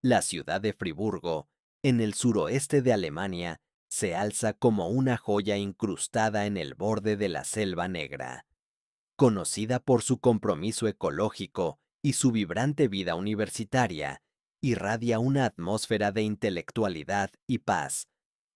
La ciudad de Friburgo, en el suroeste de Alemania, se alza como una joya incrustada en el borde de la Selva Negra. Conocida por su compromiso ecológico y su vibrante vida universitaria, irradia una atmósfera de intelectualidad y paz,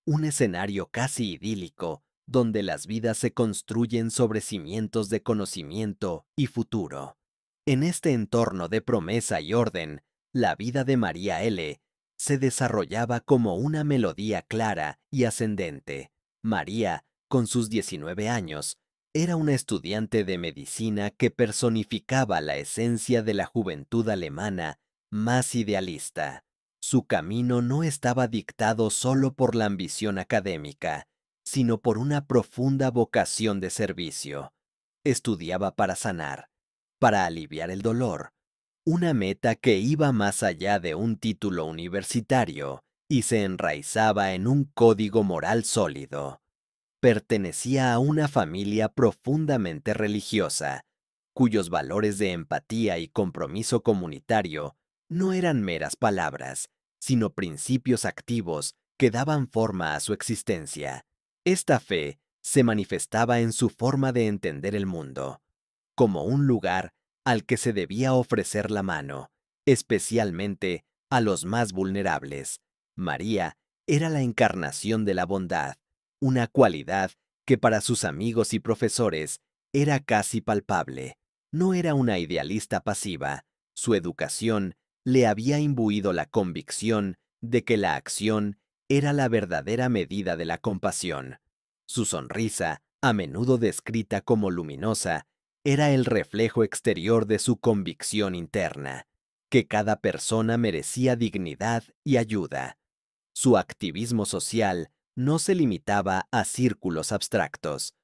un escenario casi idílico donde las vidas se construyen sobre cimientos de conocimiento y futuro. En este entorno de promesa y orden, la vida de María L. se desarrollaba como una melodía clara y ascendente. María, con sus 19 años, era una estudiante de medicina que personificaba la esencia de la juventud alemana más idealista. Su camino no estaba dictado solo por la ambición académica, sino por una profunda vocación de servicio. Estudiaba para sanar, para aliviar el dolor, una meta que iba más allá de un título universitario y se enraizaba en un código moral sólido. Pertenecía a una familia profundamente religiosa, cuyos valores de empatía y compromiso comunitario no eran meras palabras, sino principios activos que daban forma a su existencia. Esta fe se manifestaba en su forma de entender el mundo, como un lugar al que se debía ofrecer la mano, especialmente a los más vulnerables. María era la encarnación de la bondad, una cualidad que para sus amigos y profesores era casi palpable. No era una idealista pasiva, su educación le había imbuido la convicción de que la acción era la verdadera medida de la compasión. Su sonrisa, a menudo descrita como luminosa, era el reflejo exterior de su convicción interna, que cada persona merecía dignidad y ayuda. Su activismo social no se limitaba a círculos abstractos.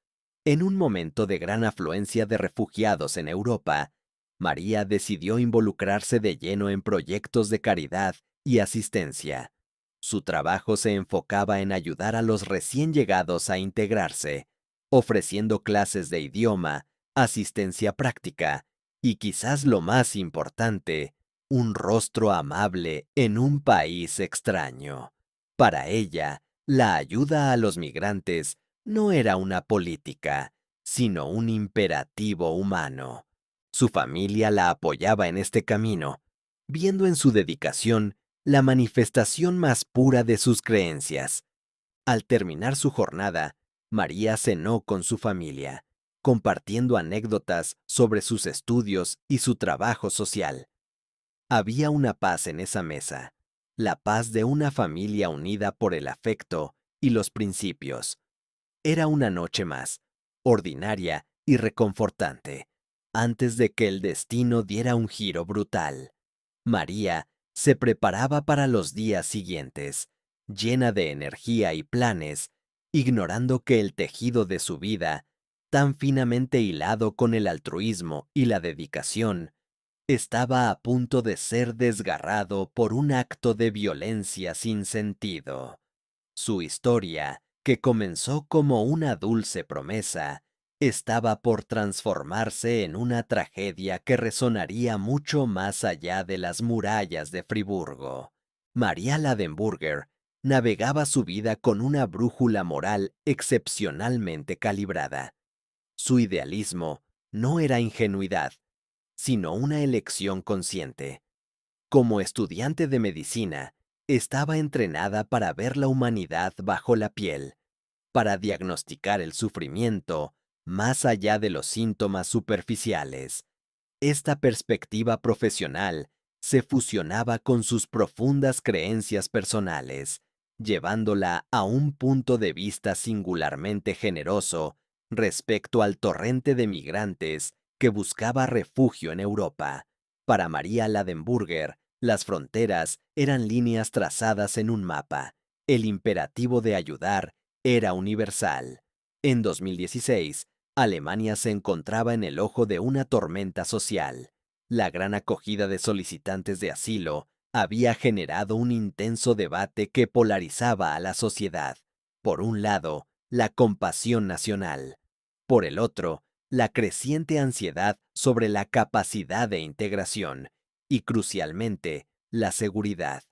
En un momento de gran afluencia de refugiados en Europa, María decidió involucrarse de lleno en proyectos de caridad y asistencia. Su trabajo se enfocaba en ayudar a los recién llegados a integrarse, ofreciendo clases de idioma, asistencia práctica y quizás lo más importante, un rostro amable en un país extraño. Para ella, la ayuda a los migrantes no era una política, sino un imperativo humano. Su familia la apoyaba en este camino, viendo en su dedicación la manifestación más pura de sus creencias. Al terminar su jornada, María cenó con su familia, compartiendo anécdotas sobre sus estudios y su trabajo social. Había una paz en esa mesa, la paz de una familia unida por el afecto y los principios. Era una noche más, ordinaria y reconfortante, antes de que el destino diera un giro brutal. María se preparaba para los días siguientes, llena de energía y planes, ignorando que el tejido de su vida, tan finamente hilado con el altruismo y la dedicación, estaba a punto de ser desgarrado por un acto de violencia sin sentido. Su historia, que comenzó como una dulce promesa, estaba por transformarse en una tragedia que resonaría mucho más allá de las murallas de Friburgo. María Ladenburger navegaba su vida con una brújula moral excepcionalmente calibrada. Su idealismo no era ingenuidad, sino una elección consciente. Como estudiante de medicina, estaba entrenada para ver la humanidad bajo la piel, para diagnosticar el sufrimiento más allá de los síntomas superficiales. Esta perspectiva profesional se fusionaba con sus profundas creencias personales, llevándola a un punto de vista singularmente generoso respecto al torrente de migrantes que buscaba refugio en Europa. Para María Ladenburger, las fronteras eran líneas trazadas en un mapa. El imperativo de ayudar era universal. En 2016, Alemania se encontraba en el ojo de una tormenta social. La gran acogida de solicitantes de asilo había generado un intenso debate que polarizaba a la sociedad. Por un lado, la compasión nacional. Por el otro, la creciente ansiedad sobre la capacidad de integración y, crucialmente, la seguridad.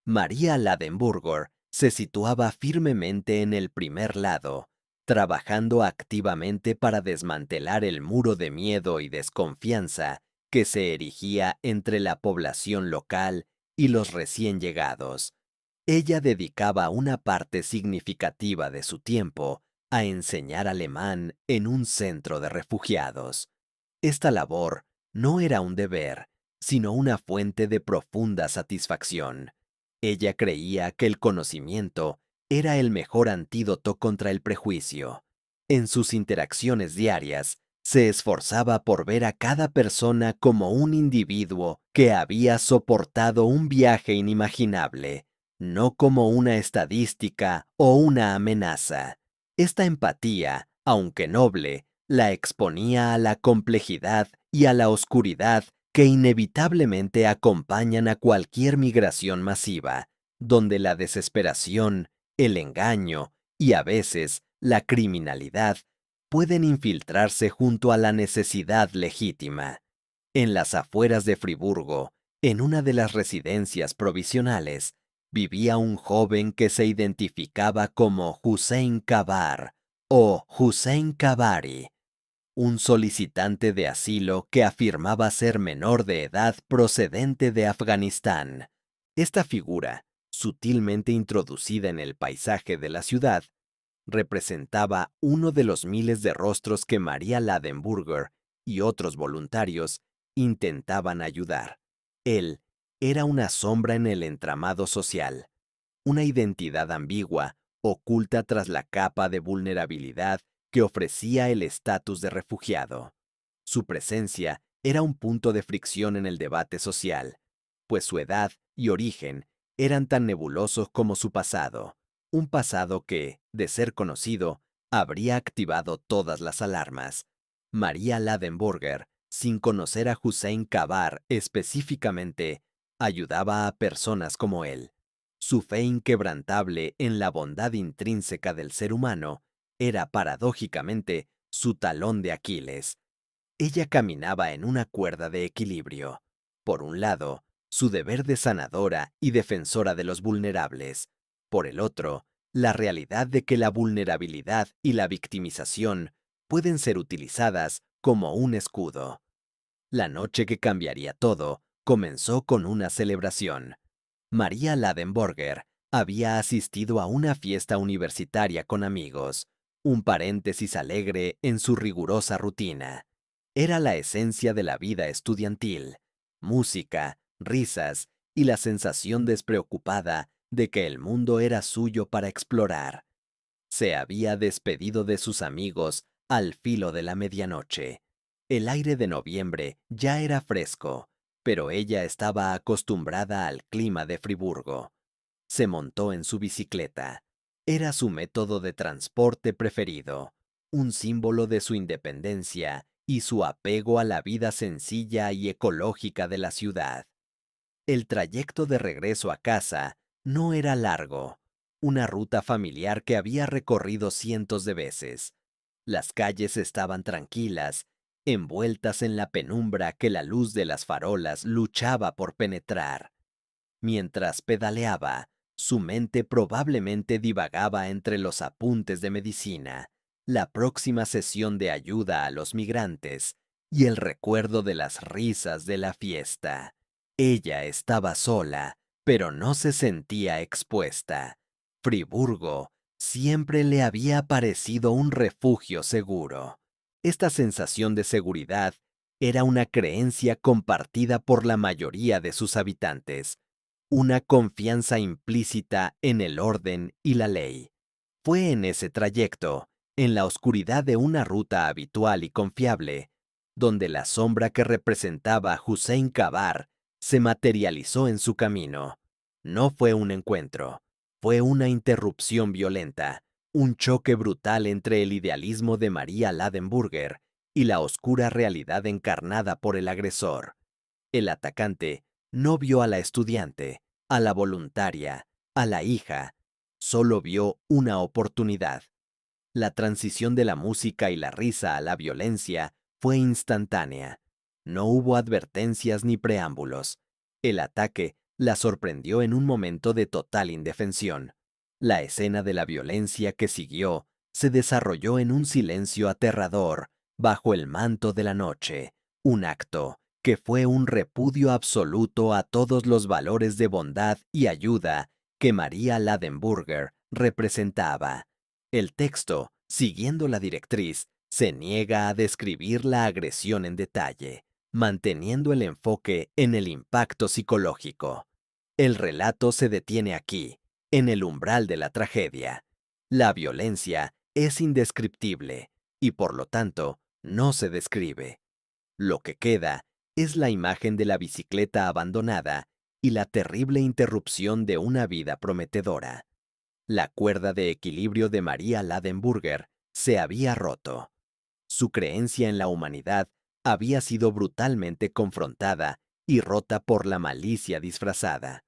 María Ladenburger se situaba firmemente en el primer lado, trabajando activamente para desmantelar el muro de miedo y desconfianza que se erigía entre la población local y los recién llegados. Ella dedicaba una parte significativa de su tiempo a enseñar alemán en un centro de refugiados. Esta labor no era un deber, sino una fuente de profunda satisfacción. Ella creía que el conocimiento era el mejor antídoto contra el prejuicio. En sus interacciones diarias, se esforzaba por ver a cada persona como un individuo que había soportado un viaje inimaginable, no como una estadística o una amenaza. Esta empatía, aunque noble, la exponía a la complejidad y a la oscuridad que inevitablemente acompañan a cualquier migración masiva, donde la desesperación, el engaño y a veces la criminalidad pueden infiltrarse junto a la necesidad legítima. En las afueras de Friburgo, en una de las residencias provisionales, vivía un joven que se identificaba como Hussein Kabar o Hussein Kabari, un solicitante de asilo que afirmaba ser menor de edad procedente de Afganistán. Esta figura, sutilmente introducida en el paisaje de la ciudad, representaba uno de los miles de rostros que María Ladenburger y otros voluntarios intentaban ayudar. Él era una sombra en el entramado social, una identidad ambigua, oculta tras la capa de vulnerabilidad que ofrecía el estatus de refugiado. Su presencia era un punto de fricción en el debate social, pues su edad y origen eran tan nebulosos como su pasado, un pasado que, de ser conocido, habría activado todas las alarmas. María Ladenburger, sin conocer a Hussein Kabar específicamente, ayudaba a personas como él. Su fe inquebrantable en la bondad intrínseca del ser humano era paradójicamente su talón de Aquiles. Ella caminaba en una cuerda de equilibrio. Por un lado, su deber de sanadora y defensora de los vulnerables. Por el otro, la realidad de que la vulnerabilidad y la victimización pueden ser utilizadas como un escudo. La noche que cambiaría todo comenzó con una celebración. María Ladenburger había asistido a una fiesta universitaria con amigos, un paréntesis alegre en su rigurosa rutina. Era la esencia de la vida estudiantil, música, risas y la sensación despreocupada de que el mundo era suyo para explorar. Se había despedido de sus amigos al filo de la medianoche. El aire de noviembre ya era fresco, pero ella estaba acostumbrada al clima de Friburgo. Se montó en su bicicleta. Era su método de transporte preferido, un símbolo de su independencia y su apego a la vida sencilla y ecológica de la ciudad. El trayecto de regreso a casa no era largo, una ruta familiar que había recorrido cientos de veces. Las calles estaban tranquilas, envueltas en la penumbra que la luz de las farolas luchaba por penetrar. Mientras pedaleaba, su mente probablemente divagaba entre los apuntes de medicina, la próxima sesión de ayuda a los migrantes y el recuerdo de las risas de la fiesta. Ella estaba sola, pero no se sentía expuesta. Friburgo siempre le había parecido un refugio seguro. Esta sensación de seguridad era una creencia compartida por la mayoría de sus habitantes, una confianza implícita en el orden y la ley. Fue en ese trayecto, en la oscuridad de una ruta habitual y confiable, donde la sombra que representaba Hussein Kabar se materializó en su camino. No fue un encuentro, fue una interrupción violenta, un choque brutal entre el idealismo de María Ladenburger y la oscura realidad encarnada por el agresor. El atacante no vio a la estudiante, a la voluntaria, a la hija, solo vio una oportunidad. La transición de la música y la risa a la violencia fue instantánea. No hubo advertencias ni preámbulos. El ataque la sorprendió en un momento de total indefensión. La escena de la violencia que siguió se desarrolló en un silencio aterrador, bajo el manto de la noche, un acto que fue un repudio absoluto a todos los valores de bondad y ayuda que María Ladenburger representaba. El texto, siguiendo la directriz, se niega a describir la agresión en detalle, manteniendo el enfoque en el impacto psicológico. El relato se detiene aquí, en el umbral de la tragedia. La violencia es indescriptible y por lo tanto no se describe. Lo que queda es la imagen de la bicicleta abandonada y la terrible interrupción de una vida prometedora. La cuerda de equilibrio de María Ladenburger se había roto. Su creencia en la humanidad había sido brutalmente confrontada y rota por la malicia disfrazada.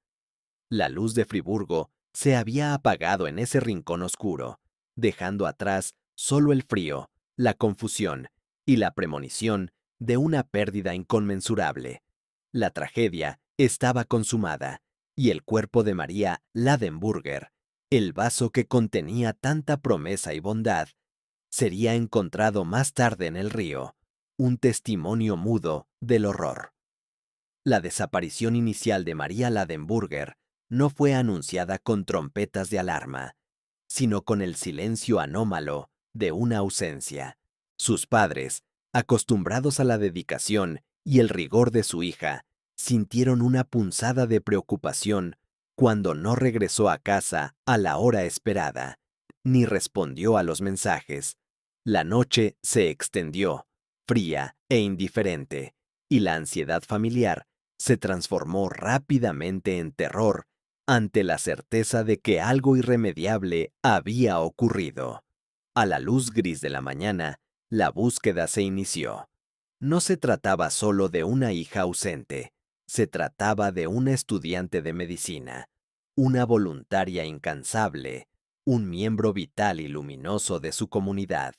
La luz de Friburgo se había apagado en ese rincón oscuro, dejando atrás solo el frío, la confusión y la premonición de una pérdida inconmensurable. La tragedia estaba consumada, y el cuerpo de María Ladenburger, el vaso que contenía tanta promesa y bondad, sería encontrado más tarde en el río, un testimonio mudo del horror. La desaparición inicial de María Ladenburger no fue anunciada con trompetas de alarma, sino con el silencio anómalo de una ausencia. Sus padres, acostumbrados a la dedicación y el rigor de su hija, sintieron una punzada de preocupación cuando no regresó a casa a la hora esperada, ni respondió a los mensajes. La noche se extendió, fría e indiferente, y la ansiedad familiar se transformó rápidamente en terror ante la certeza de que algo irremediable había ocurrido. A la luz gris de la mañana, la búsqueda se inició. No se trataba solo de una hija ausente, se trataba de una estudiante de medicina, una voluntaria incansable, un miembro vital y luminoso de su comunidad.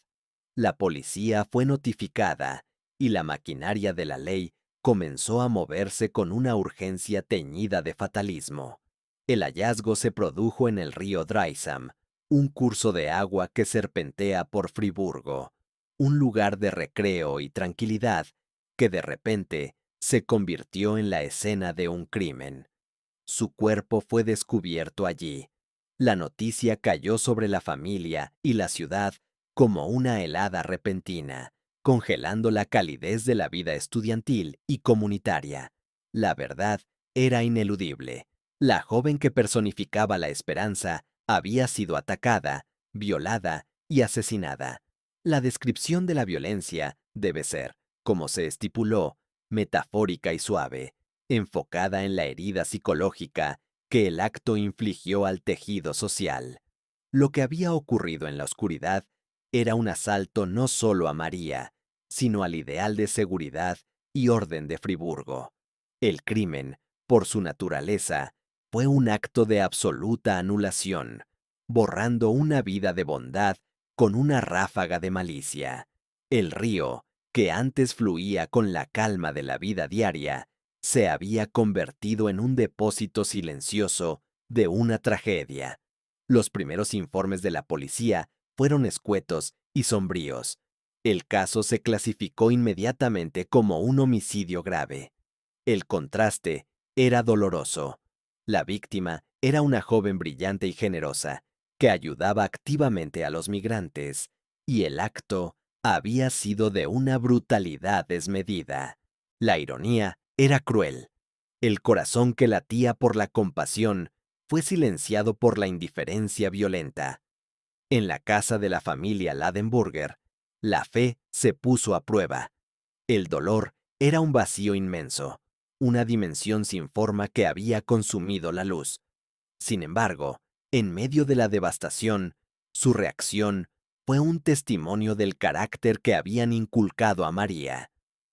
La policía fue notificada y la maquinaria de la ley comenzó a moverse con una urgencia teñida de fatalismo. El hallazgo se produjo en el río Dreisam, un curso de agua que serpentea por Friburgo, un lugar de recreo y tranquilidad que de repente se convirtió en la escena de un crimen. Su cuerpo fue descubierto allí. La noticia cayó sobre la familia y la ciudad como una helada repentina, congelando la calidez de la vida estudiantil y comunitaria. La verdad era ineludible. La joven que personificaba la esperanza había sido atacada, violada y asesinada. La descripción de la violencia debe ser, como se estipuló, metafórica y suave, enfocada en la herida psicológica que el acto infligió al tejido social. Lo que había ocurrido en la oscuridad era un asalto no solo a María, sino al ideal de seguridad y orden de Friburgo. El crimen, por su naturaleza, fue un acto de absoluta anulación, borrando una vida de bondad con una ráfaga de malicia. El río, que antes fluía con la calma de la vida diaria, se había convertido en un depósito silencioso de una tragedia. Los primeros informes de la policía fueron escuetos y sombríos. El caso se clasificó inmediatamente como un homicidio grave. El contraste era doloroso. La víctima era una joven brillante y generosa, que ayudaba activamente a los migrantes, y el acto había sido de una brutalidad desmedida. La ironía era cruel. El corazón que latía por la compasión fue silenciado por la indiferencia violenta. En la casa de la familia Ladenburger, la fe se puso a prueba. El dolor era un vacío inmenso, una dimensión sin forma que había consumido la luz. Sin embargo, en medio de la devastación, su reacción fue un testimonio del carácter que habían inculcado a María,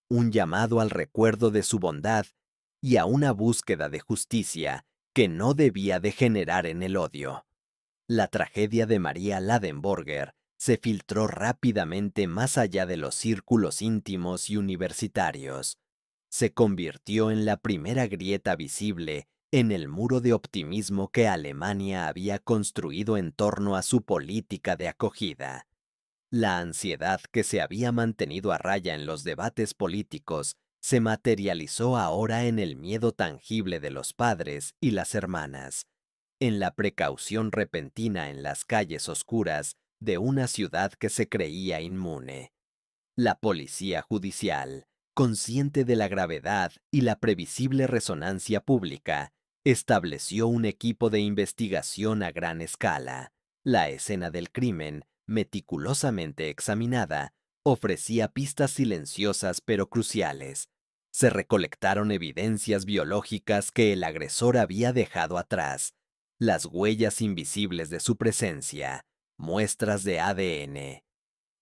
un llamado al recuerdo de su bondad y a una búsqueda de justicia que no debía degenerar en el odio. La tragedia de María Ladenburger se filtró rápidamente más allá de los círculos íntimos y universitarios. Se convirtió en la primera grieta visible en el muro de optimismo que Alemania había construido en torno a su política de acogida. La ansiedad que se había mantenido a raya en los debates políticos se materializó ahora en el miedo tangible de los padres y las hermanas, en la precaución repentina en las calles oscuras de una ciudad que se creía inmune. La policía judicial, consciente de la gravedad y la previsible resonancia pública, estableció un equipo de investigación a gran escala. La escena del crimen, meticulosamente examinada, ofrecía pistas silenciosas pero cruciales. Se recolectaron evidencias biológicas que el agresor había dejado atrás, las huellas invisibles de su presencia, muestras de ADN.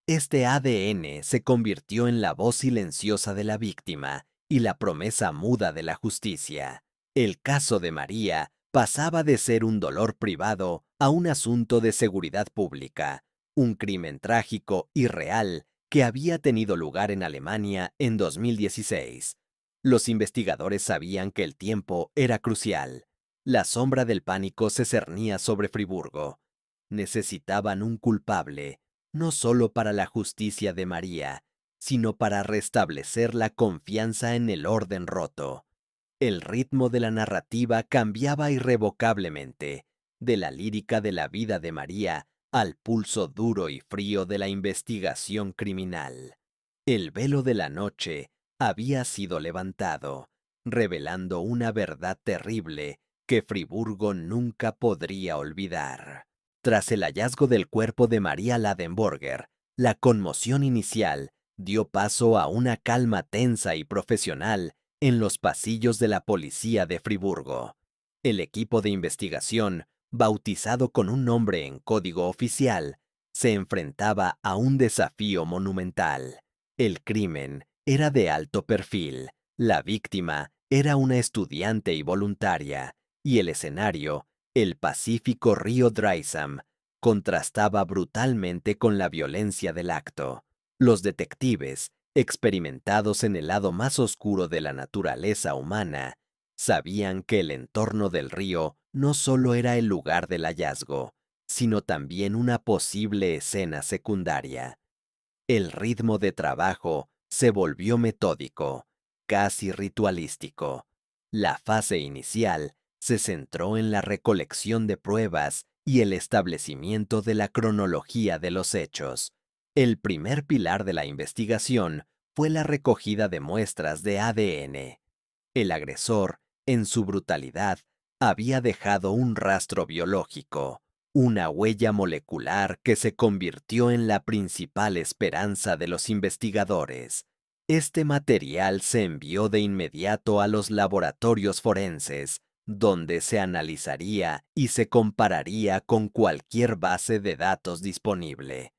Este ADN se convirtió en la voz silenciosa de la víctima y la promesa muda de la justicia. El caso de María pasaba de ser un dolor privado a un asunto de seguridad pública, un crimen trágico y real que había tenido lugar en Alemania en 2016. Los investigadores sabían que el tiempo era crucial. La sombra del pánico se cernía sobre Friburgo. Necesitaban un culpable, no solo para la justicia de María, sino para restablecer la confianza en el orden roto. El ritmo de la narrativa cambiaba irrevocablemente, de la lírica de la vida de María al pulso duro y frío de la investigación criminal. El velo de la noche había sido levantado, revelando una verdad terrible que Friburgo nunca podría olvidar. Tras el hallazgo del cuerpo de María Ladenburger, la conmoción inicial dio paso a una calma tensa y profesional en los pasillos de la policía de Friburgo. El equipo de investigación, bautizado con un nombre en código oficial, se enfrentaba a un desafío monumental. El crimen era de alto perfil, la víctima era una estudiante y voluntaria, y el escenario, el pacífico río Dreisam, contrastaba brutalmente con la violencia del acto. Los detectives, experimentados en el lado más oscuro de la naturaleza humana, sabían que el entorno del río no solo era el lugar del hallazgo, sino también una posible escena secundaria. El ritmo de trabajo se volvió metódico, casi ritualístico. La fase inicial se centró en la recolección de pruebas y el establecimiento de la cronología de los hechos. El primer pilar de la investigación fue la recogida de muestras de ADN. El agresor, en su brutalidad, había dejado un rastro biológico, una huella molecular que se convirtió en la principal esperanza de los investigadores. Este material se envió de inmediato a los laboratorios forenses, donde se analizaría y se compararía con cualquier base de datos disponible.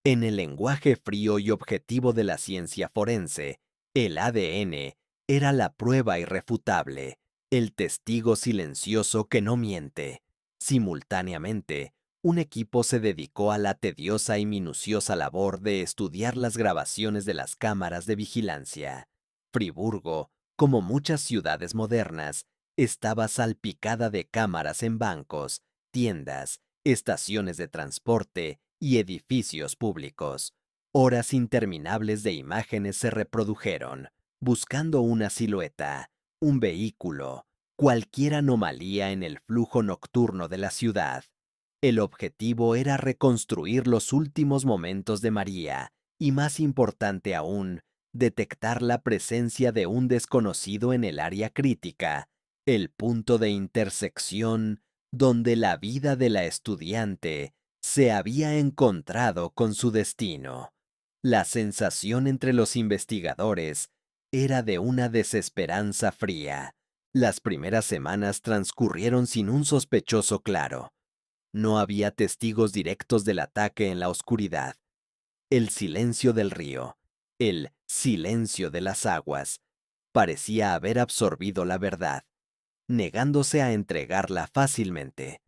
En el lenguaje frío y objetivo de la ciencia forense, el ADN era la prueba irrefutable, el testigo silencioso que no miente. Simultáneamente, un equipo se dedicó a la tediosa y minuciosa labor de estudiar las grabaciones de las cámaras de vigilancia. Friburgo, como muchas ciudades modernas, estaba salpicada de cámaras en bancos, tiendas, estaciones de transporte y edificios públicos. Horas interminables de imágenes se reprodujeron, buscando una silueta, un vehículo, cualquier anomalía en el flujo nocturno de la ciudad. El objetivo era reconstruir los últimos momentos de María y, más importante aún, detectar la presencia de un desconocido en el área crítica, el punto de intersección donde la vida de la estudiante se había encontrado con su destino. La sensación entre los investigadores era de una desesperanza fría. Las primeras semanas transcurrieron sin un sospechoso claro. No había testigos directos del ataque en la oscuridad. El silencio del río, el silencio de las aguas, parecía haber absorbido la verdad, negándose a entregarla fácilmente.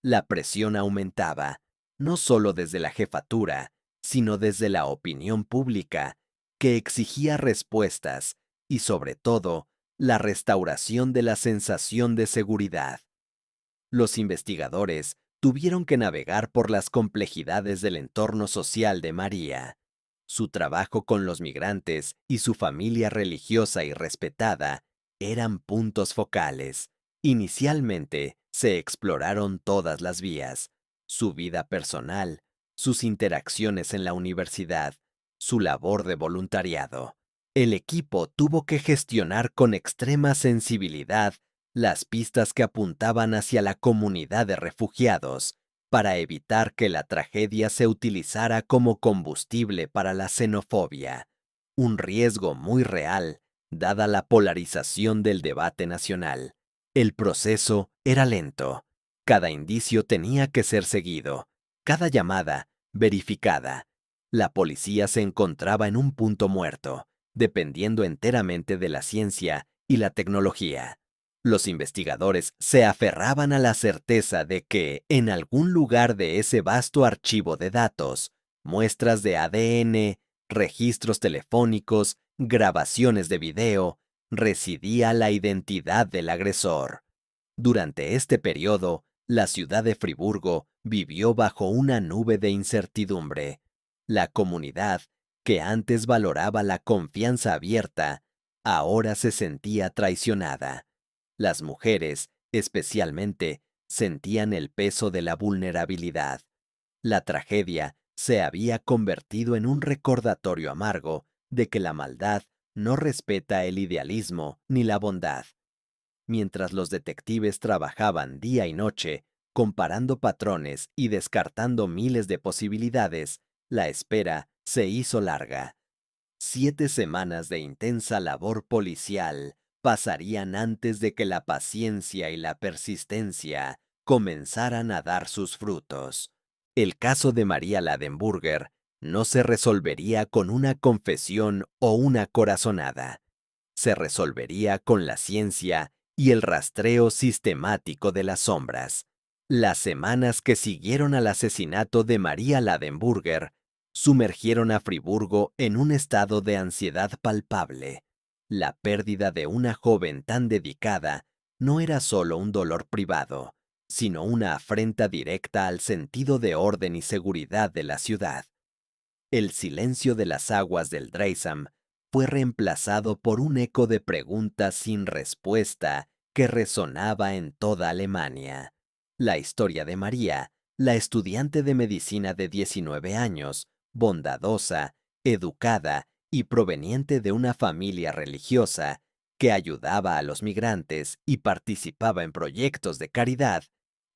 La presión aumentaba, no solo desde la jefatura, sino desde la opinión pública, que exigía respuestas y, sobre todo, la restauración de la sensación de seguridad. Los investigadores tuvieron que navegar por las complejidades del entorno social de María. Su trabajo con los migrantes y su familia religiosa y respetada eran puntos focales. Inicialmente se exploraron todas las vías: su vida personal, sus interacciones en la universidad, su labor de voluntariado. El equipo tuvo que gestionar con extrema sensibilidad las pistas que apuntaban hacia la comunidad de refugiados, para evitar que la tragedia se utilizara como combustible para la xenofobia, un riesgo muy real, dada la polarización del debate nacional. El proceso era lento. Cada indicio tenía que ser seguido, cada llamada verificada. La policía se encontraba en un punto muerto, dependiendo enteramente de la ciencia y la tecnología. Los investigadores se aferraban a la certeza de que, en algún lugar de ese vasto archivo de datos, muestras de ADN, registros telefónicos, grabaciones de video, residía la identidad del agresor. Durante este periodo, la ciudad de Friburgo vivió bajo una nube de incertidumbre. La comunidad, que antes valoraba la confianza abierta, ahora se sentía traicionada. Las mujeres, especialmente, sentían el peso de la vulnerabilidad. La tragedia se había convertido en un recordatorio amargo de que la maldad no respeta el idealismo ni la bondad. Mientras los detectives trabajaban día y noche, comparando patrones y descartando miles de posibilidades, la espera se hizo larga. 7 semanas de intensa labor policial pasarían antes de que la paciencia y la persistencia comenzaran a dar sus frutos. El caso de María Ladenburger no se resolvería con una confesión o una corazonada. Se resolvería con la ciencia y el rastreo sistemático de las sombras. Las semanas que siguieron al asesinato de María Ladenburger sumergieron a Friburgo en un estado de ansiedad palpable. La pérdida de una joven tan dedicada no era solo un dolor privado, sino una afrenta directa al sentido de orden y seguridad de la ciudad. El silencio de las aguas del Dreisam fue reemplazado por un eco de preguntas sin respuesta que resonaba en toda Alemania. La historia de María, la estudiante de medicina de 19 años, bondadosa, educada y proveniente de una familia religiosa, que ayudaba a los migrantes y participaba en proyectos de caridad,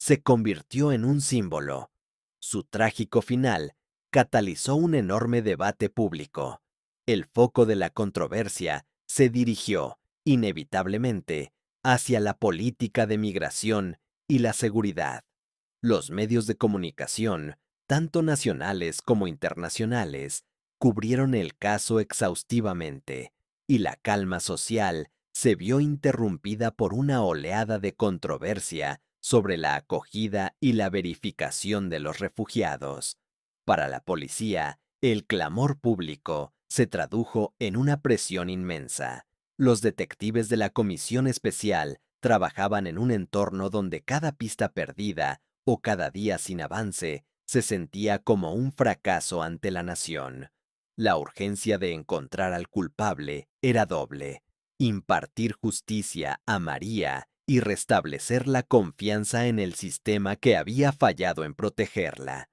se convirtió en un símbolo. Su trágico final catalizó un enorme debate público. El foco de la controversia se dirigió, inevitablemente, hacia la política de migración y la seguridad. Los medios de comunicación, tanto nacionales como internacionales, cubrieron el caso exhaustivamente, y la calma social se vio interrumpida por una oleada de controversia sobre la acogida y la verificación de los refugiados. Para la policía, el clamor público se tradujo en una presión inmensa. Los detectives de la Comisión Especial trabajaban en un entorno donde cada pista perdida o cada día sin avance se sentía como un fracaso ante la nación. La urgencia de encontrar al culpable era doble: impartir justicia a María y restablecer la confianza en el sistema que había fallado en protegerla.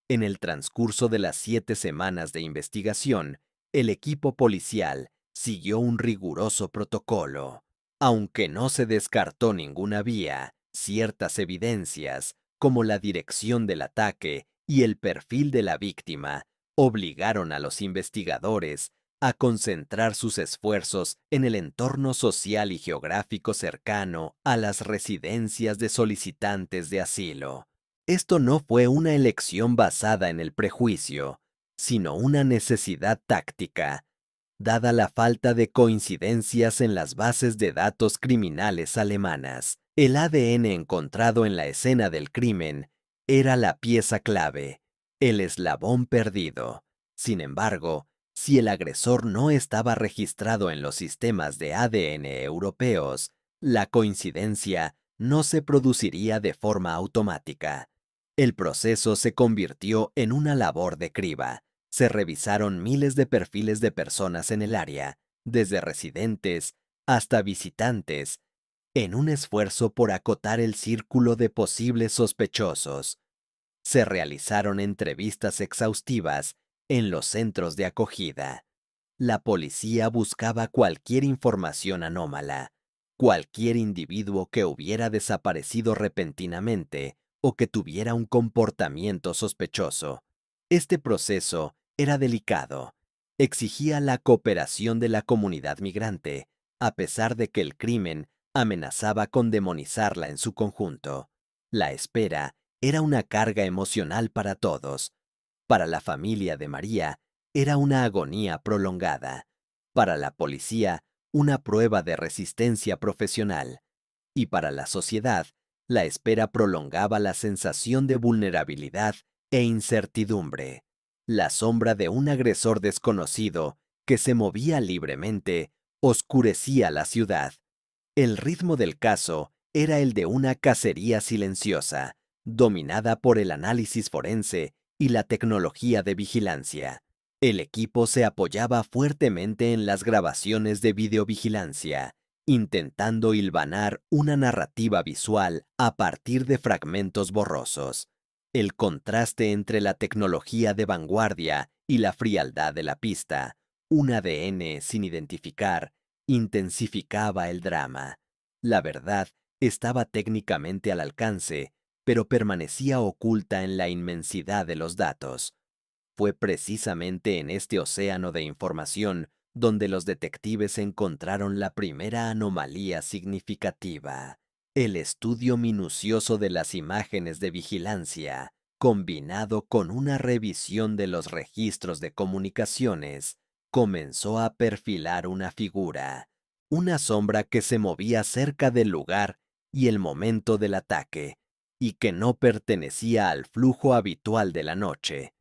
En el transcurso de las 7 semanas de investigación, el equipo policial siguió un riguroso protocolo. Aunque no se descartó ninguna vía, ciertas evidencias, como la dirección del ataque y el perfil de la víctima, obligaron a los investigadores a concentrar sus esfuerzos en el entorno social y geográfico cercano a las residencias de solicitantes de asilo. Esto no fue una elección basada en el prejuicio, sino una necesidad táctica, dada la falta de coincidencias en las bases de datos criminales alemanas. El ADN encontrado en la escena del crimen era la pieza clave, el eslabón perdido. Sin embargo, Si el agresor no estaba registrado en los sistemas de ADN europeos, la coincidencia no se produciría de forma automática. El proceso se convirtió en una labor de criba. Se revisaron miles de perfiles de personas en el área, desde residentes hasta visitantes, en un esfuerzo por acotar el círculo de posibles sospechosos. Se realizaron entrevistas exhaustivas en los centros de acogida. La policía buscaba cualquier información anómala, cualquier individuo que hubiera desaparecido repentinamente o que tuviera un comportamiento sospechoso. Este proceso era delicado. Exigía la cooperación de la comunidad migrante, a pesar de que el crimen amenazaba con demonizarla en su conjunto. La espera era una carga emocional para todos. Para la familia de María, era una agonía prolongada. Para la policía, una prueba de resistencia profesional. Y para la sociedad, la espera prolongaba la sensación de vulnerabilidad e incertidumbre. La sombra de un agresor desconocido que se movía libremente oscurecía la ciudad. El ritmo del caso era el de una cacería silenciosa, dominada por el análisis forense y la tecnología de vigilancia. El equipo se apoyaba fuertemente en las grabaciones de videovigilancia, intentando hilvanar una narrativa visual a partir de fragmentos borrosos. El contraste entre la tecnología de vanguardia y la frialdad de la pista, un ADN sin identificar, intensificaba el drama. La verdad estaba técnicamente al alcance, pero permanecía oculta en la inmensidad de los datos. Fue precisamente en este océano de información donde los detectives encontraron la primera anomalía significativa. El estudio minucioso de las imágenes de vigilancia, combinado con una revisión de los registros de comunicaciones, comenzó a perfilar una figura, una sombra que se movía cerca del lugar y el momento del ataque, y que no pertenecía al flujo habitual de la noche.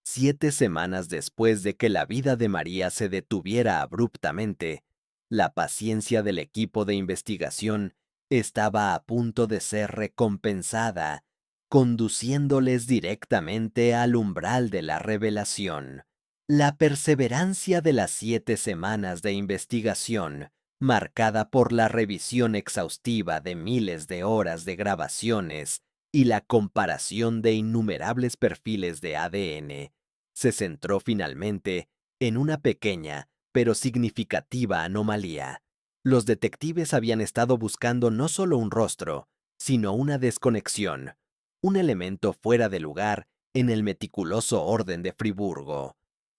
7 semanas después de que la vida de María se detuviera abruptamente, la paciencia del equipo de investigación estaba a punto de ser recompensada, conduciéndoles directamente al umbral de la revelación. La perseverancia de las 7 semanas de investigación, marcada por la revisión exhaustiva de miles de horas de grabaciones y la comparación de innumerables perfiles de ADN, se centró finalmente en una pequeña pero significativa anomalía. Los detectives habían estado buscando no solo un rostro, sino una desconexión, un elemento fuera de lugar en el meticuloso orden de Friburgo.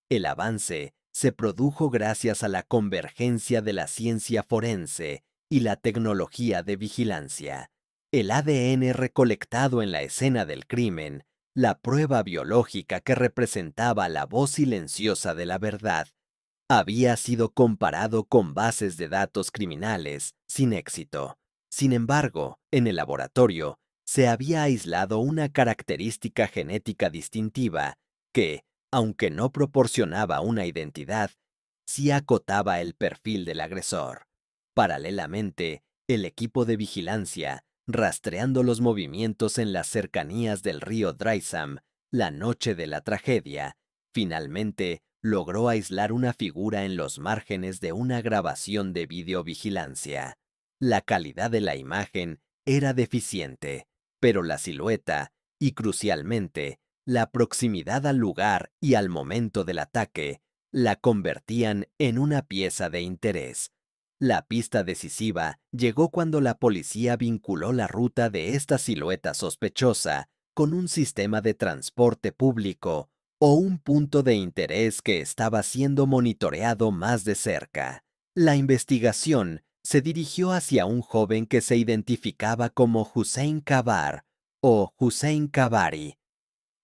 El avance se produjo gracias a la convergencia de la ciencia forense y la tecnología de vigilancia. El ADN recolectado en la escena del crimen, la prueba biológica que representaba la voz silenciosa de la verdad, había sido comparado con bases de datos criminales sin éxito. Sin embargo, en el laboratorio se había aislado una característica genética distintiva que, aunque no proporcionaba una identidad, sí acotaba el perfil del agresor. Paralelamente, el equipo de vigilancia, rastreando los movimientos en las cercanías del río Dreisam la noche de la tragedia, finalmente logró aislar una figura en los márgenes de una grabación de videovigilancia. La calidad de la imagen era deficiente, pero la silueta, y crucialmente, la proximidad al lugar y al momento del ataque, la convertían en una pieza de interés. La pista decisiva llegó cuando la policía vinculó la ruta de esta silueta sospechosa con un sistema de transporte público o un punto de interés que estaba siendo monitoreado más de cerca. La investigación se dirigió hacia un joven que se identificaba como Hussein Kabar o Hussein Kabari,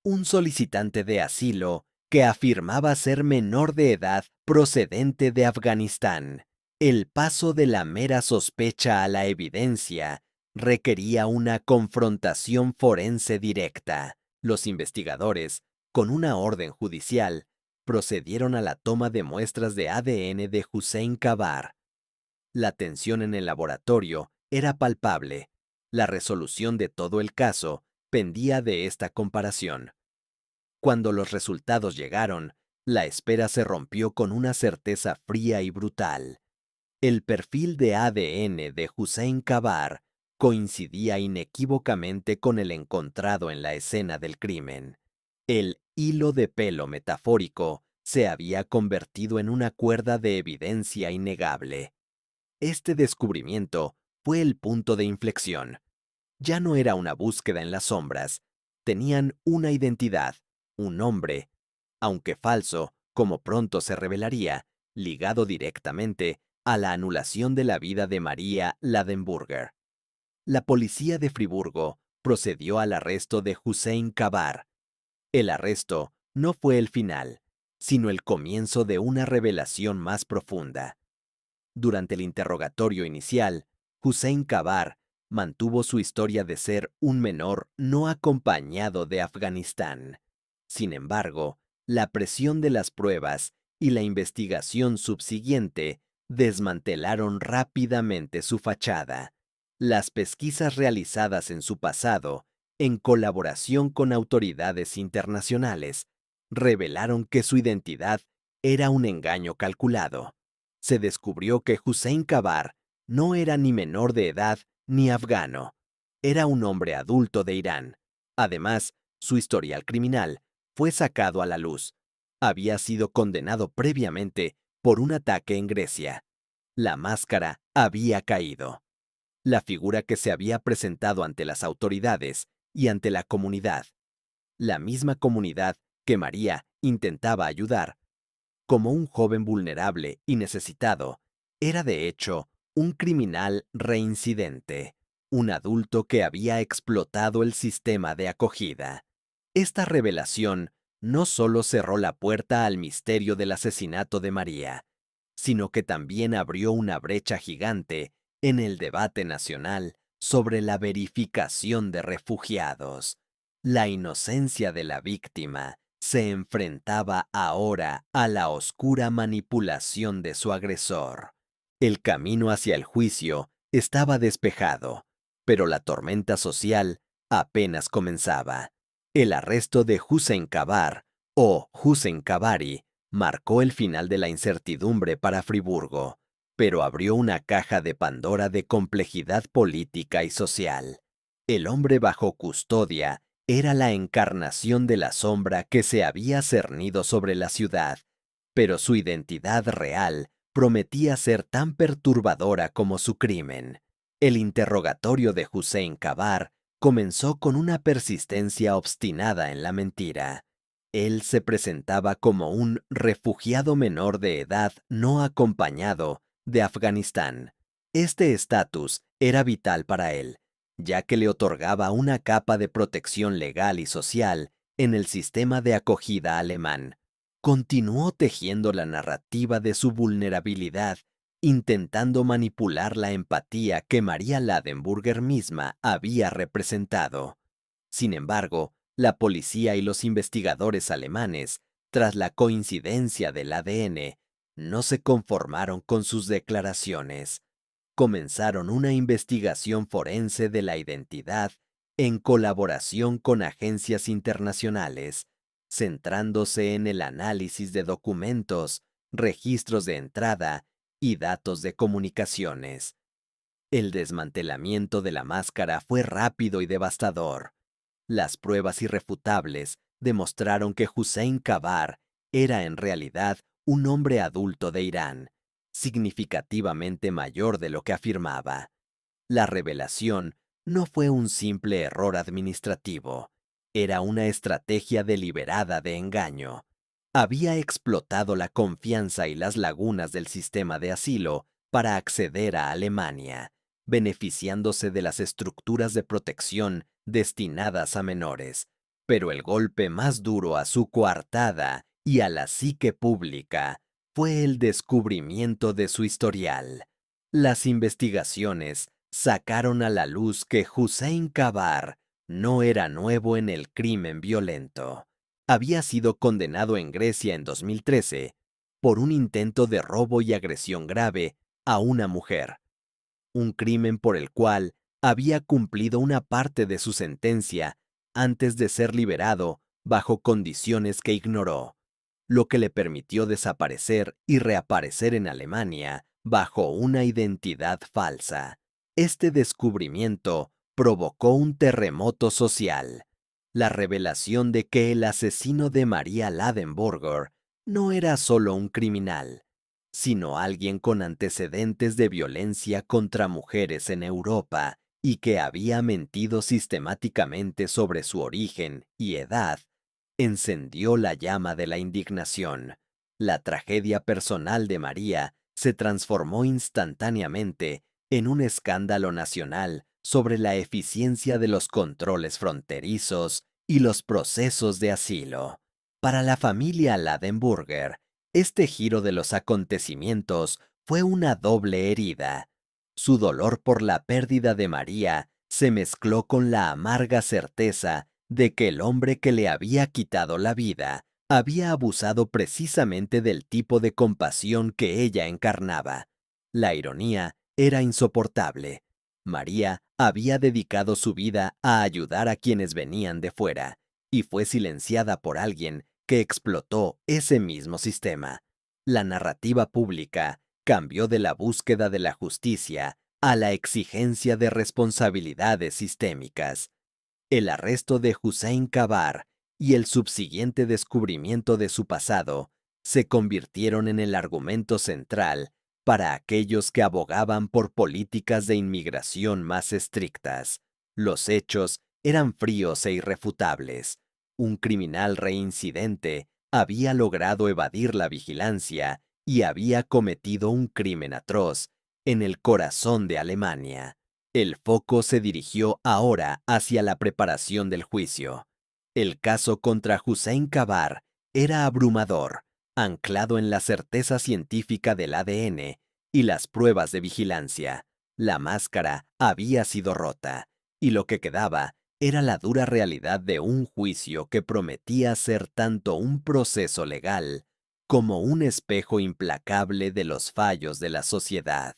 un solicitante de asilo que afirmaba ser menor de edad procedente de Afganistán. El paso de la mera sospecha a la evidencia requería una confrontación forense directa. Los investigadores, con una orden judicial, procedieron a la toma de muestras de ADN de Hussein Kabar. La tensión en el laboratorio era palpable. La resolución de todo el caso pendía de esta comparación. Cuando los resultados llegaron, la espera se rompió con una certeza fría y brutal. El perfil de ADN de Hussein Kabar coincidía inequívocamente con el encontrado en la escena del crimen. El hilo de pelo metafórico se había convertido en una cuerda de evidencia innegable. Este descubrimiento fue el punto de inflexión. Ya no era una búsqueda en las sombras. Tenían una identidad, un nombre, aunque falso, como pronto se revelaría, ligado directamente a la anulación de la vida de María Ladenburger. La policía de Friburgo procedió al arresto de Hussein Kabar. El arresto no fue el final, sino el comienzo de una revelación más profunda. Durante el interrogatorio inicial, Hussein Kabar mantuvo su historia de ser un menor no acompañado de Afganistán. Sin embargo, la presión de las pruebas y la investigación subsiguiente desmantelaron rápidamente su fachada. Las pesquisas realizadas en su pasado, en colaboración con autoridades internacionales, revelaron que su identidad era un engaño calculado. Se descubrió que Hussein Kabar no era ni menor de edad ni afgano. Era un hombre adulto de Irán. Además, su historial criminal fue sacado a la luz. Había sido condenado previamente por un ataque en Grecia. La máscara había caído. La figura que se había presentado ante las autoridades y ante la comunidad. La misma comunidad que María intentaba ayudar, como un joven vulnerable y necesitado, era de hecho un criminal reincidente, un adulto que había explotado el sistema de acogida. Esta revelación no solo cerró la puerta al misterio del asesinato de María, sino que también abrió una brecha gigante en el debate nacional sobre la verificación de refugiados. La inocencia de la víctima se enfrentaba ahora a la oscura manipulación de su agresor. El camino hacia el juicio estaba despejado, pero la tormenta social apenas comenzaba. El arresto de Hussein Kabar, o Hussein Kabari, marcó el final de la incertidumbre para Friburgo, pero abrió una caja de Pandora de complejidad política y social. El hombre bajo custodia era la encarnación de la sombra que se había cernido sobre la ciudad, pero su identidad real prometía ser tan perturbadora como su crimen. El interrogatorio de Hussein Kabar comenzó con una persistencia obstinada en la mentira. Él se presentaba como un refugiado menor de edad no acompañado de Afganistán. Este estatus era vital para él, ya que le otorgaba una capa de protección legal y social en el sistema de acogida alemán. Continuó tejiendo la narrativa de su vulnerabilidad, intentando manipular la empatía que María Ladenburger misma había representado. Sin embargo, la policía y los investigadores alemanes, tras la coincidencia del ADN, no se conformaron con sus declaraciones. Comenzaron una investigación forense de la identidad en colaboración con agencias internacionales, centrándose en el análisis de documentos, registros de entrada y datos de comunicaciones. El desmantelamiento de la máscara fue rápido y devastador. Las pruebas irrefutables demostraron que Hussein Kabar era en realidad un hombre adulto de Irán, significativamente mayor de lo que afirmaba. La revelación no fue un simple error administrativo, era una estrategia deliberada de engaño. Había explotado la confianza y las lagunas del sistema de asilo para acceder a Alemania, beneficiándose de las estructuras de protección destinadas a menores. Pero el golpe más duro a su coartada y a la psique pública fue el descubrimiento de su historial. Las investigaciones sacaron a la luz que Hussein Kabar no era nuevo en el crimen violento. había sido condenado en Grecia en 2013 por un intento de robo y agresión grave a una mujer, un crimen por el cual había cumplido una parte de su sentencia antes de ser liberado bajo condiciones que ignoró, lo que le permitió desaparecer y reaparecer en Alemania bajo una identidad falsa. Este descubrimiento provocó un terremoto social, la revelación de que el asesino de María Ladenburger no era solo un criminal, sino alguien con antecedentes de violencia contra mujeres en Europa y que había mentido sistemáticamente sobre su origen y edad, encendió la llama de la indignación. La tragedia personal de María se transformó instantáneamente en un escándalo nacional sobre la eficiencia de los controles fronterizos y los procesos de asilo. Para la familia Ladenburger, este giro de los acontecimientos fue una doble herida. Su dolor por la pérdida de María se mezcló con la amarga certeza de que el hombre que le había quitado la vida había abusado precisamente del tipo de compasión que ella encarnaba. La ironía era insoportable. María había dedicado su vida a ayudar a quienes venían de fuera, y fue silenciada por alguien que explotó ese mismo sistema. La narrativa pública cambió de la búsqueda de la justicia a la exigencia de responsabilidades sistémicas. El arresto de Hussein Kabar y el subsiguiente descubrimiento de su pasado se convirtieron en el argumento central para aquellos que abogaban por políticas de inmigración más estrictas. Los hechos eran fríos e irrefutables. Un criminal reincidente había logrado evadir la vigilancia y había cometido un crimen atroz en el corazón de Alemania. El foco se dirigió ahora hacia la preparación del juicio. El caso contra Hussein Kabar era abrumador, anclado en la certeza científica del ADN y las pruebas de vigilancia. La máscara había sido rota, y lo que quedaba era la dura realidad de un juicio que prometía ser tanto un proceso legal como un espejo implacable de los fallos de la sociedad.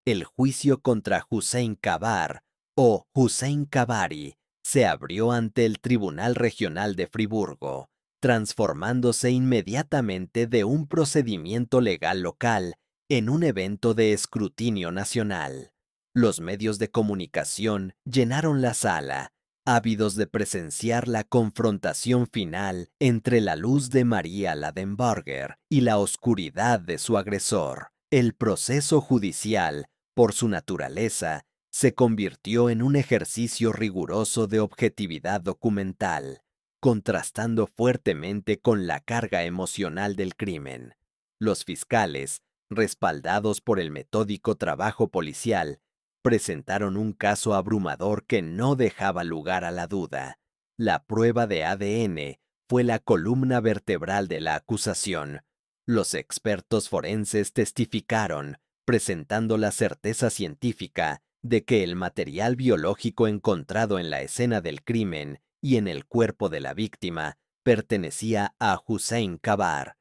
El juicio contra Hussein Kabar, o Hussein Kabari, se abrió ante el Tribunal Regional de Friburgo, transformándose inmediatamente de un procedimiento legal local en un evento de escrutinio nacional. Los medios de comunicación llenaron la sala, ávidos de presenciar la confrontación final entre la luz de María Ladenburger y la oscuridad de su agresor. El proceso judicial, por su naturaleza, se convirtió en un ejercicio riguroso de objetividad documental, contrastando fuertemente con la carga emocional del crimen. Los fiscales, respaldados por el metódico trabajo policial, presentaron un caso abrumador que no dejaba lugar a la duda. La prueba de ADN fue la columna vertebral de la acusación. Los expertos forenses testificaron, presentando la certeza científica de que el material biológico encontrado en la escena del crimen y en el cuerpo de la víctima pertenecía a Hussein Kabar.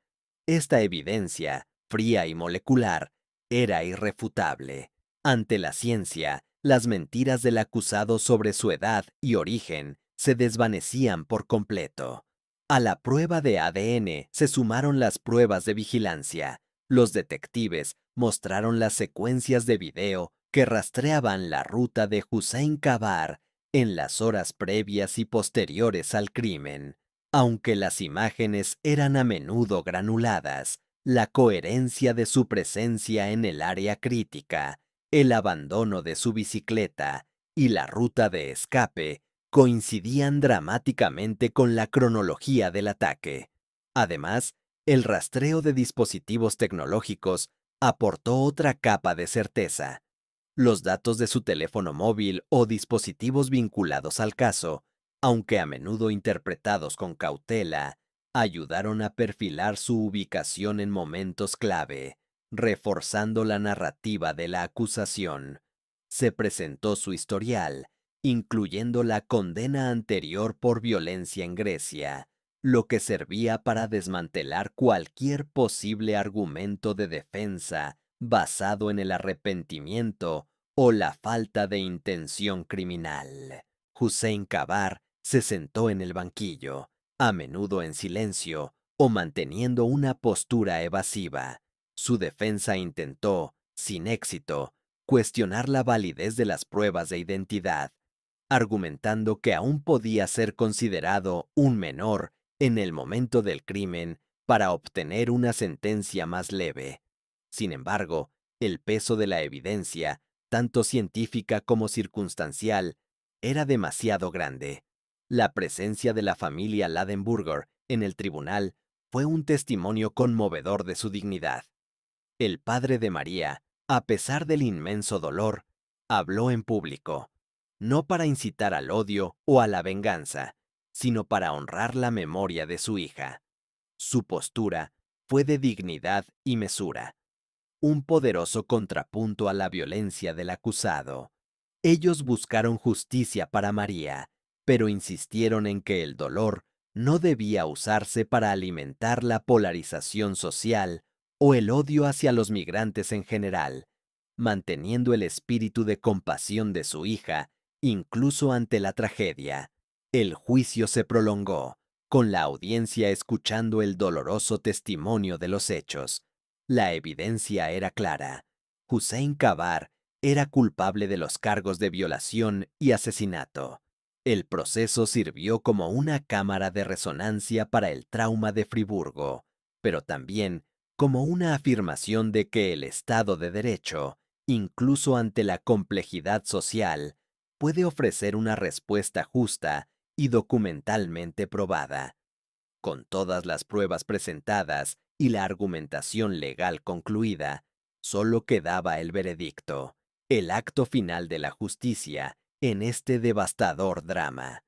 Esta evidencia, fría y molecular, era irrefutable. Ante la ciencia, las mentiras del acusado sobre su edad y origen se desvanecían por completo. A la prueba de ADN se sumaron las pruebas de vigilancia. Los detectives mostraron las secuencias de video que rastreaban la ruta de Hussein Kabar en las horas previas y posteriores al crimen. Aunque las imágenes eran a menudo granuladas, la coherencia de su presencia en el área crítica, el abandono de su bicicleta y la ruta de escape coincidían dramáticamente con la cronología del ataque. Además, el rastreo de dispositivos tecnológicos aportó otra capa de certeza. Los datos de su teléfono móvil o dispositivos vinculados al caso, aunque a menudo interpretados con cautela, ayudaron a perfilar su ubicación en momentos clave, reforzando la narrativa de la acusación. Se presentó su historial, incluyendo la condena anterior por violencia en Grecia, lo que servía para desmantelar cualquier posible argumento de defensa basado en el arrepentimiento o la falta de intención criminal. Hussein Kabar se sentó en el banquillo, a menudo en silencio o manteniendo una postura evasiva. Su defensa intentó, sin éxito, cuestionar la validez de las pruebas de identidad, argumentando que aún podía ser considerado un menor en el momento del crimen para obtener una sentencia más leve. Sin embargo, el peso de la evidencia, tanto científica como circunstancial, era demasiado grande. La presencia de la familia Ladenburger en el tribunal fue un testimonio conmovedor de su dignidad. El padre de María, a pesar del inmenso dolor, habló en público, no para incitar al odio o a la venganza, sino para honrar la memoria de su hija. Su postura fue de dignidad y mesura, un poderoso contrapunto a la violencia del acusado. Ellos buscaron justicia para María, pero insistieron en que el dolor no debía usarse para alimentar la polarización social o el odio hacia los migrantes en general, manteniendo el espíritu de compasión de su hija, incluso ante la tragedia. El juicio se prolongó, con la audiencia escuchando el doloroso testimonio de los hechos. La evidencia era clara. Hussein Kabar era culpable de los cargos de violación y asesinato. El proceso sirvió como una cámara de resonancia para el trauma de Friburgo, pero también como una afirmación de que el Estado de Derecho, incluso ante la complejidad social, puede ofrecer una respuesta justa y documentalmente probada. Con todas las pruebas presentadas y la argumentación legal concluida, solo quedaba el veredicto, el acto final de la justicia en este devastador drama.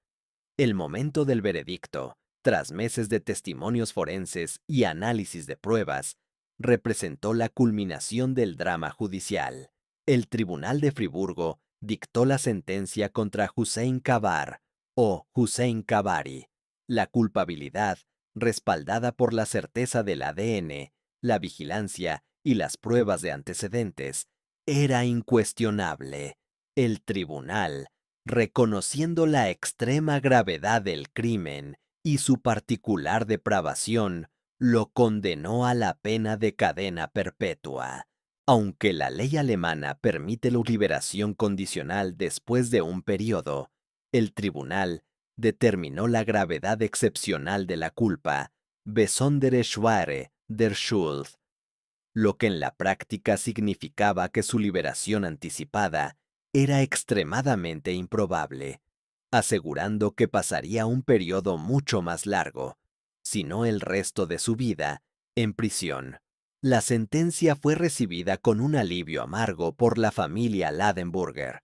El momento del veredicto, tras meses de testimonios forenses y análisis de pruebas, representó la culminación del drama judicial. El Tribunal de Friburgo dictó la sentencia contra Hussein Kabar, o Hussein Kabari. La culpabilidad, respaldada por la certeza del ADN, la vigilancia y las pruebas de antecedentes, era incuestionable. El tribunal, reconociendo la extrema gravedad del crimen y su particular depravación, lo condenó a la pena de cadena perpetua. Aunque la ley alemana permite la liberación condicional después de un periodo, el tribunal determinó la gravedad excepcional de la culpa, besondere Schwere der Schuld, lo que en la práctica significaba que su liberación anticipada era extremadamente improbable, asegurando que pasaría un periodo mucho más largo, si no el resto de su vida, en prisión. La sentencia fue recibida con un alivio amargo por la familia Ladenburger.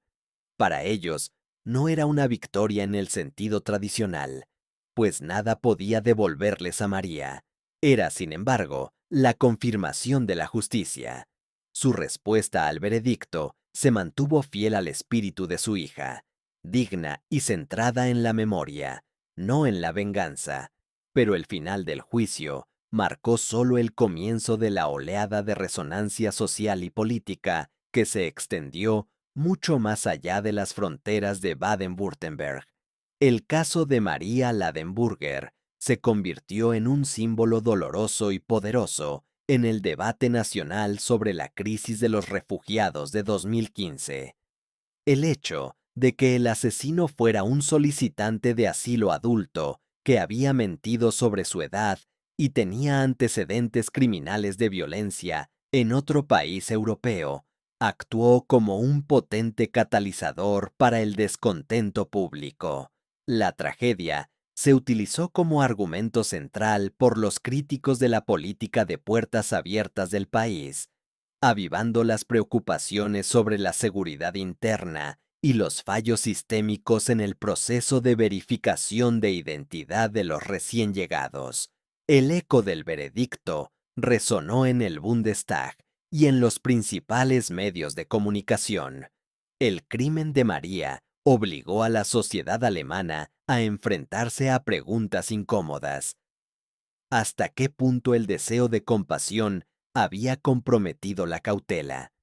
Para ellos, no era una victoria en el sentido tradicional, pues nada podía devolverles a María. Era, sin embargo, la confirmación de la justicia. Su respuesta al veredicto se mantuvo fiel al espíritu de su hija, digna y centrada en la memoria, no en la venganza. Pero el final del juicio marcó solo el comienzo de la oleada de resonancia social y política que se extendió mucho más allá de las fronteras de Baden-Württemberg. El caso de María Ladenburger se convirtió en un símbolo doloroso y poderoso en el debate nacional sobre la crisis de los refugiados de 2015. El hecho de que el asesino fuera un solicitante de asilo adulto que había mentido sobre su edad y tenía antecedentes criminales de violencia en otro país europeo, actuó como un potente catalizador para el descontento público. La tragedia se utilizó como argumento central por los críticos de la política de puertas abiertas del país, avivando las preocupaciones sobre la seguridad interna y los fallos sistémicos en el proceso de verificación de identidad de los recién llegados. El eco del veredicto resonó en el Bundestag y en los principales medios de comunicación. El crimen de María obligó a la sociedad alemana a enfrentarse a preguntas incómodas. ¿Hasta qué punto el deseo de compasión había comprometido la cautela?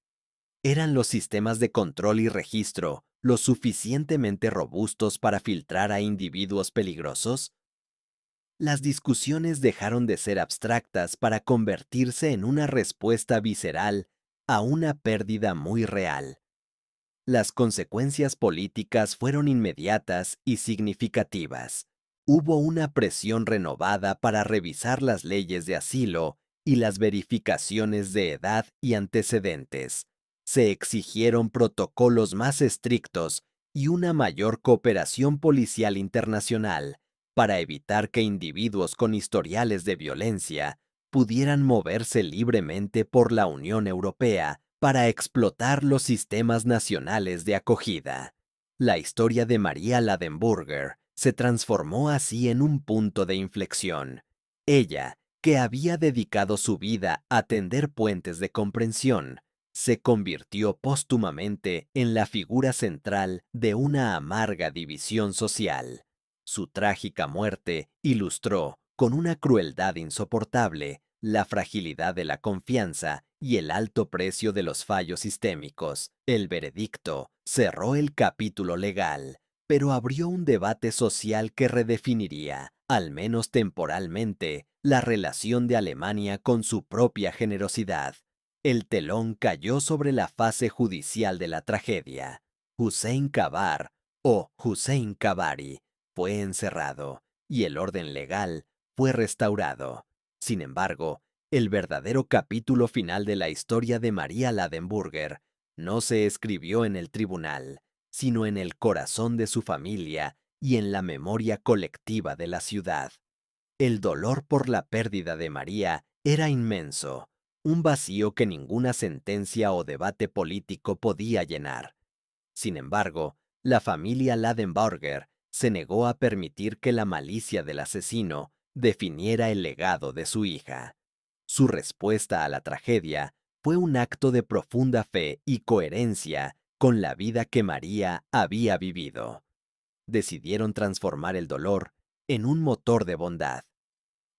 ¿Eran los sistemas de control y registro lo suficientemente robustos para filtrar a individuos peligrosos? Las discusiones dejaron de ser abstractas para convertirse en una respuesta visceral a una pérdida muy real. Las consecuencias políticas fueron inmediatas y significativas. Hubo una presión renovada para revisar las leyes de asilo y las verificaciones de edad y antecedentes. Se exigieron protocolos más estrictos y una mayor cooperación policial internacional para evitar que individuos con historiales de violencia pudieran moverse libremente por la Unión Europea para explotar los sistemas nacionales de acogida. La historia de María Ladenburger se transformó así en un punto de inflexión. Ella, que había dedicado su vida a tender puentes de comprensión, se convirtió póstumamente en la figura central de una amarga división social. Su trágica muerte ilustró, con una crueldad insoportable, la fragilidad de la confianza y el alto precio de los fallos sistémicos. El veredicto cerró el capítulo legal, pero abrió un debate social que redefiniría, al menos temporalmente, la relación de Alemania con su propia generosidad. El telón cayó sobre la fase judicial de la tragedia. Hussein Kabar, o Hussein Kabari, fue encerrado, y el orden legal fue restaurado. Sin embargo, el verdadero capítulo final de la historia de María Ladenburger no se escribió en el tribunal, sino en el corazón de su familia y en la memoria colectiva de la ciudad. El dolor por la pérdida de María era inmenso, un vacío que ninguna sentencia o debate político podía llenar. Sin embargo, la familia Ladenburger se negó a permitir que la malicia del asesino definiera el legado de su hija. Su respuesta a la tragedia fue un acto de profunda fe y coherencia con la vida que María había vivido. Decidieron transformar el dolor en un motor de bondad.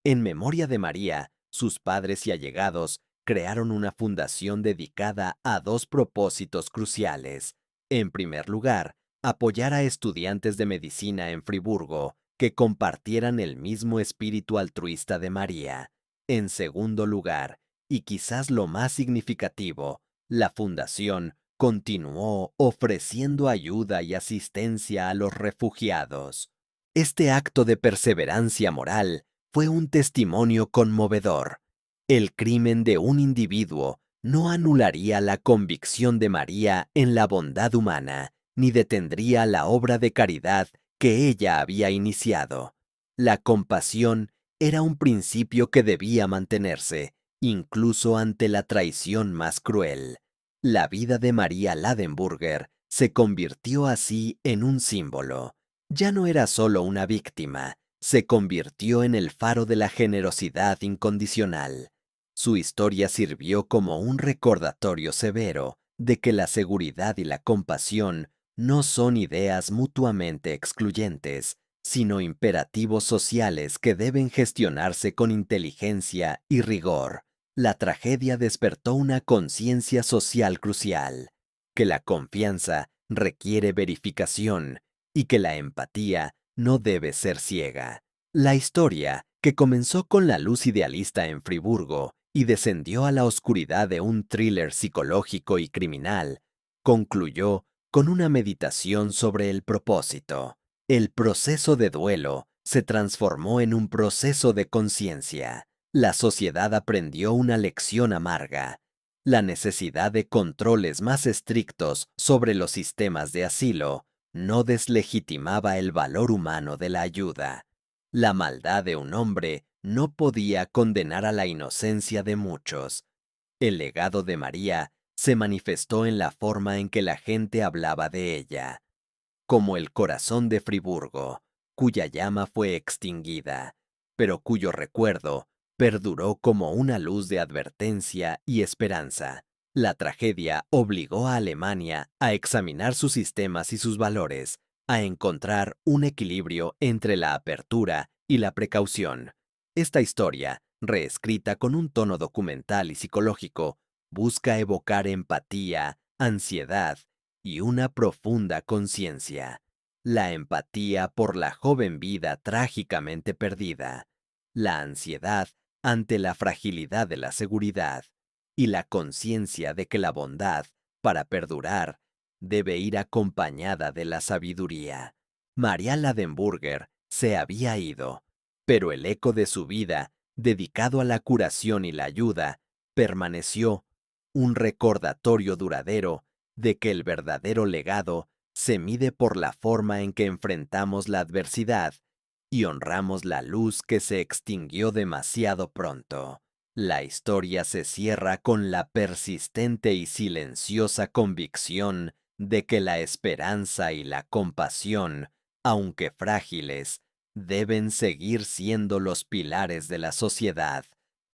En memoria de María, sus padres y allegados crearon una fundación dedicada a dos propósitos cruciales. En primer lugar, apoyar a estudiantes de medicina en Friburgo que compartieran el mismo espíritu altruista de María. En segundo lugar, y quizás lo más significativo, la fundación continuó ofreciendo ayuda y asistencia a los refugiados. Este acto de perseverancia moral fue un testimonio conmovedor. El crimen de un individuo no anularía la convicción de María en la bondad humana, ni detendría la obra de caridad que ella había iniciado. La compasión era un principio que debía mantenerse, incluso ante la traición más cruel. La vida de María Ladenburger se convirtió así en un símbolo. Ya no era solo una víctima, se convirtió en el faro de la generosidad incondicional. Su historia sirvió como un recordatorio severo de que la seguridad y la compasión no son ideas mutuamente excluyentes, sino imperativos sociales que deben gestionarse con inteligencia y rigor. La tragedia despertó una conciencia social crucial, que la confianza requiere verificación y que la empatía no debe ser ciega. La historia, que comenzó con la luz idealista en Friburgo y descendió a la oscuridad de un thriller psicológico y criminal, concluyó con una meditación sobre el propósito. El proceso de duelo se transformó en un proceso de conciencia. La sociedad aprendió una lección amarga: la necesidad de controles más estrictos sobre los sistemas de asilo no deslegitimaba el valor humano de la ayuda. La maldad de un hombre no podía condenar a la inocencia de muchos. El legado de María se manifestó en la forma en que la gente hablaba de ella, como el corazón de Friburgo, cuya llama fue extinguida, pero cuyo recuerdo perduró como una luz de advertencia y esperanza. La tragedia obligó a Alemania a examinar sus sistemas y sus valores, a encontrar un equilibrio entre la apertura y la precaución. Esta historia, reescrita con un tono documental y psicológico, busca evocar empatía, ansiedad y una profunda conciencia. La empatía por la joven vida trágicamente perdida, la ansiedad ante la fragilidad de la seguridad y la conciencia de que la bondad, para perdurar, debe ir acompañada de la sabiduría. María Ladenburger se había ido, pero el eco de su vida, dedicado a la curación y la ayuda, permaneció, un recordatorio duradero de que el verdadero legado se mide por la forma en que enfrentamos la adversidad y honramos la luz que se extinguió demasiado pronto. La historia se cierra con la persistente y silenciosa convicción de que la esperanza y la compasión, aunque frágiles, deben seguir siendo los pilares de la sociedad.